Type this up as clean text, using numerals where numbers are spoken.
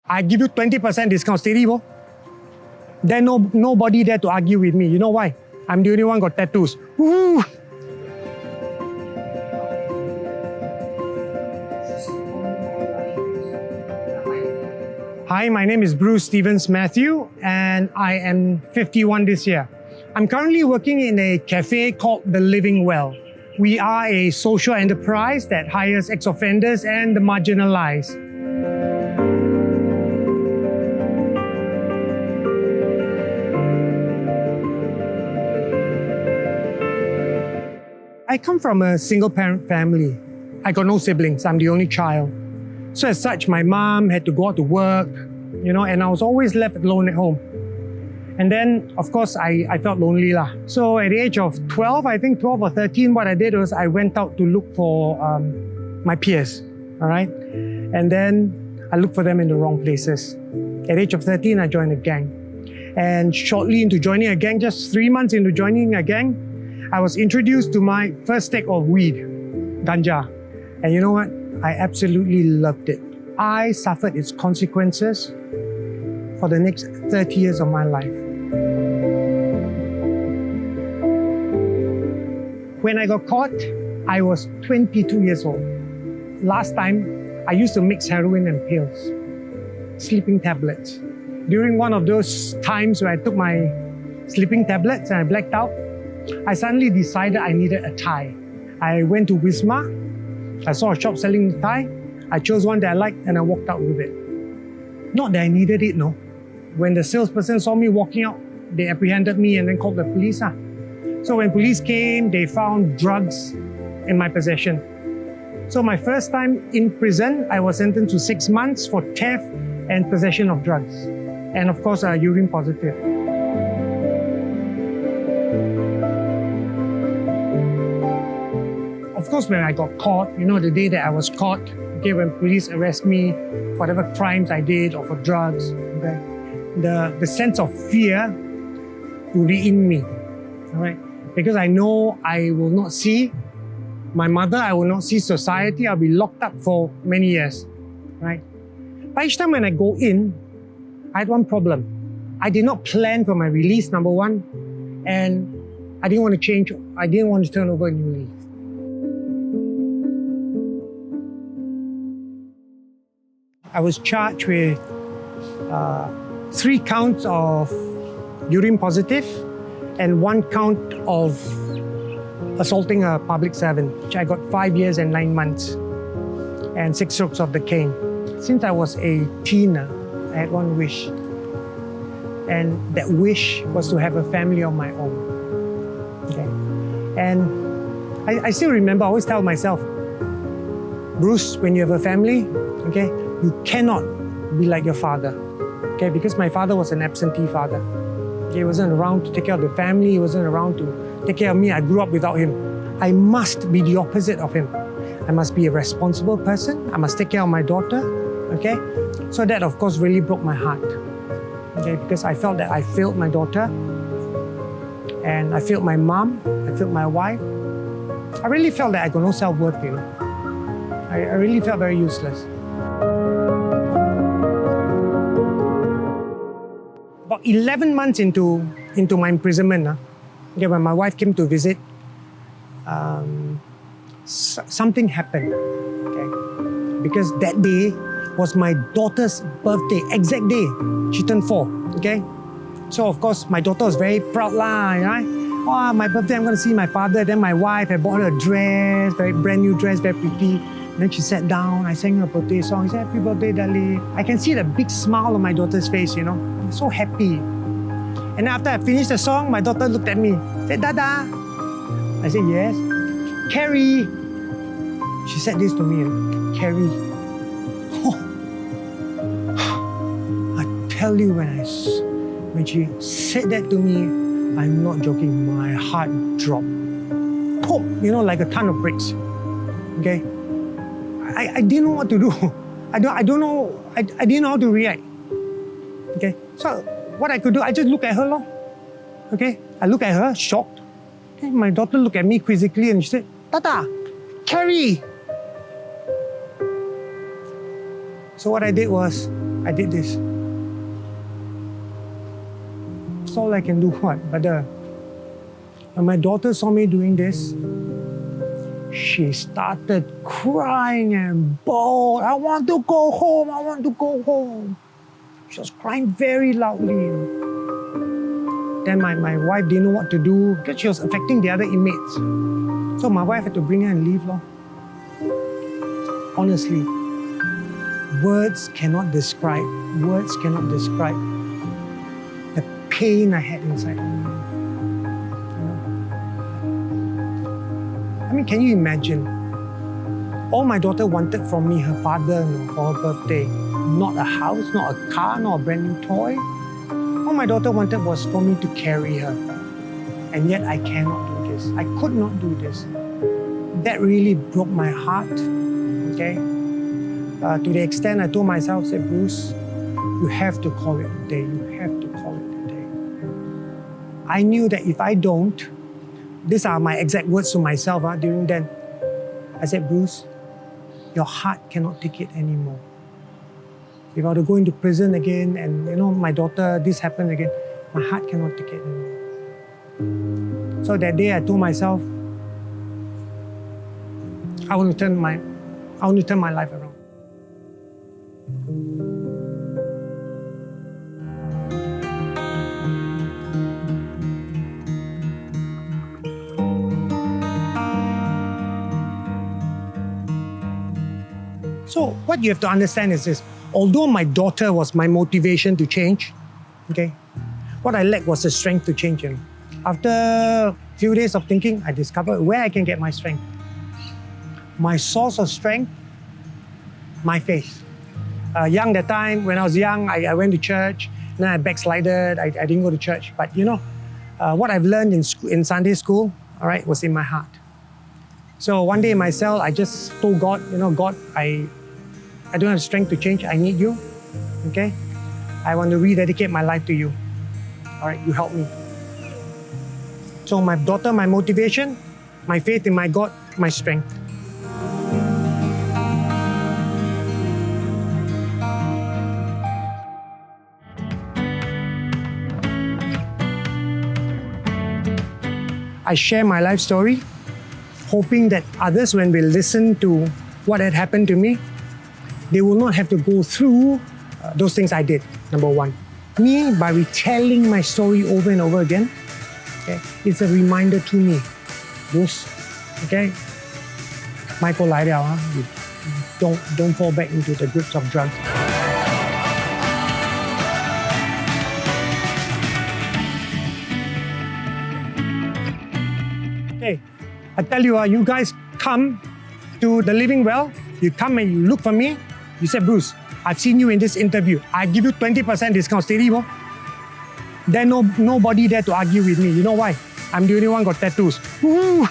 I give you 20% discount, steady, bro. Then nobody there to argue with me. You know why? I'm the only one got tattoos. Woo! Hi, my name is Bruce Mathieu, and I am 51 this year. I'm currently working in a cafe called The Living Well. We are a social enterprise that hires ex-offenders and the marginalized. I come from a single-parent family. I got no siblings. I'm the only child. So as such, my mom had to go out to work, and I was always left alone at home. And then, of course, I felt lonely lah. So at the age of 12, I think 12 or 13, what I did was I went out to look for my peers, all right? And then I looked for them in the wrong places. At the age of 13, I joined a gang. And shortly into joining a gang, just 3 months into joining a gang, I was introduced to my first stick of weed, ganja. And you know what? I absolutely loved it. I suffered its consequences for the next 30 years of my life. When I got caught, I was 22 years old. Last time, I used to mix heroin and pills, sleeping tablets. During one of those times where I took my sleeping tablets and I blacked out, I suddenly decided I needed a tie. I went to Wisma. I saw a shop selling the tie. I chose one that I liked and I walked out with it. Not that I needed it, no. When the salesperson saw me walking out, they apprehended me and then called the police. So when police came, they found drugs in my possession. So my first time in prison, I was sentenced to 6 months for theft and possession of drugs. And of course, urine positive. Of course, when I got caught, the day that I was caught, when police arrest me, whatever crimes I did or for drugs, the sense of fear will be in me, all right? Because I know I will not see my mother, I will not see society, I'll be locked up for many years, right? But each time when I go in, I had one problem. I did not plan for my release, number one, and I didn't want to change, I didn't want to turn over a new leaf. I was charged with 3 counts of urine positive and 1 count of assaulting a public servant, which I got 5 years and 9 months and 6 strokes of the cane. Since I was a teen, I had one wish. And that wish was to have a family of my own. Okay? And I still remember, I always tell myself, Bruce, when you have a family, okay, you cannot be like your father, okay? Because my father was an absentee father. He wasn't around to take care of the family. He wasn't around to take care of me. I grew up without him. I must be the opposite of him. I must be a responsible person. I must take care of my daughter, okay? So that, of course, really broke my heart, okay? Because I felt that I failed my daughter, and I failed my mom, I failed my wife. I really felt that I got no self-worth, I really felt very useless. About 11 months into my imprisonment, when my wife came to visit, something happened. Okay? Because that day was my daughter's birthday, exact day. She turned 4. Okay? So of course my daughter was very proud right? Oh, my birthday, I'm going to see my father. Then my wife had bought her a dress, very brand new dress, very pretty. Then she sat down, I sang her birthday song. I said, happy birthday, darling. I can see the big smile on my daughter's face, I'm so happy. And after I finished the song, my daughter looked at me, said, Dada. I said, yes. Carrie. She said this to me, Carrie. Oh. I tell you, when she said that to me, I'm not joking, my heart dropped. Boom, like a ton of bricks. Okay? I didn't know what to do. I didn't know how to react. Okay, so what I could do, I just look at her, okay? I look at her, shocked. Okay, my daughter looked at me quizzically and she said, Tata, Carrie. So what I did was, I did this. That's all I can do, what? But when my daughter saw me doing this, she started crying and bawled, I want to go home, I want to go home. She was crying very loudly. Then my wife didn't know what to do because she was affecting the other inmates. So my wife had to bring her and leave. Honestly, words cannot describe the pain I had inside of me. I mean, can you imagine? All my daughter wanted from me, her father, for her birthday, not a house, not a car, not a brand new toy. All my daughter wanted was for me to carry her. And yet I cannot do this. I could not do this. That really broke my heart, okay? To the extent I told myself, I said, Bruce, you have to call it a day. You have to call it a day. I knew that if I don't, these are my exact words to myself during then. I said, Bruce, your heart cannot take it anymore. If I were to go into prison again and, my daughter, this happened again, my heart cannot take it anymore. So that day I told myself, I want to turn my life around. So what you have to understand is this. Although my daughter was my motivation to change, okay, what I lacked was the strength to change. After a few days of thinking, I discovered where I can get my strength. My source of strength, my faith. That time, when I was young, I went to church, then I backslided, I didn't go to church. But what I've learned in Sunday school, all right, was in my heart. So one day in my cell, I just told God, God, I don't have strength to change. I need you, okay? I want to rededicate my life to you. All right, you help me. So my daughter, my motivation, my faith in my God, my strength. I share my life story, hoping that others, when they listen to what had happened to me, they will not have to go through those things I did, number one. Me, by retelling my story over and over again, okay, it's a reminder to me, Bruce, okay, Michael lai liao, don't fall back into the grips of drugs. Okay, I tell you, you guys come to the Living Well, you come and you look for me, you say, Bruce, I've seen you in this interview. I give you 20% discount, steady, bro. There's nobody there to argue with me. You know why? I'm the only one got tattoos. Woo!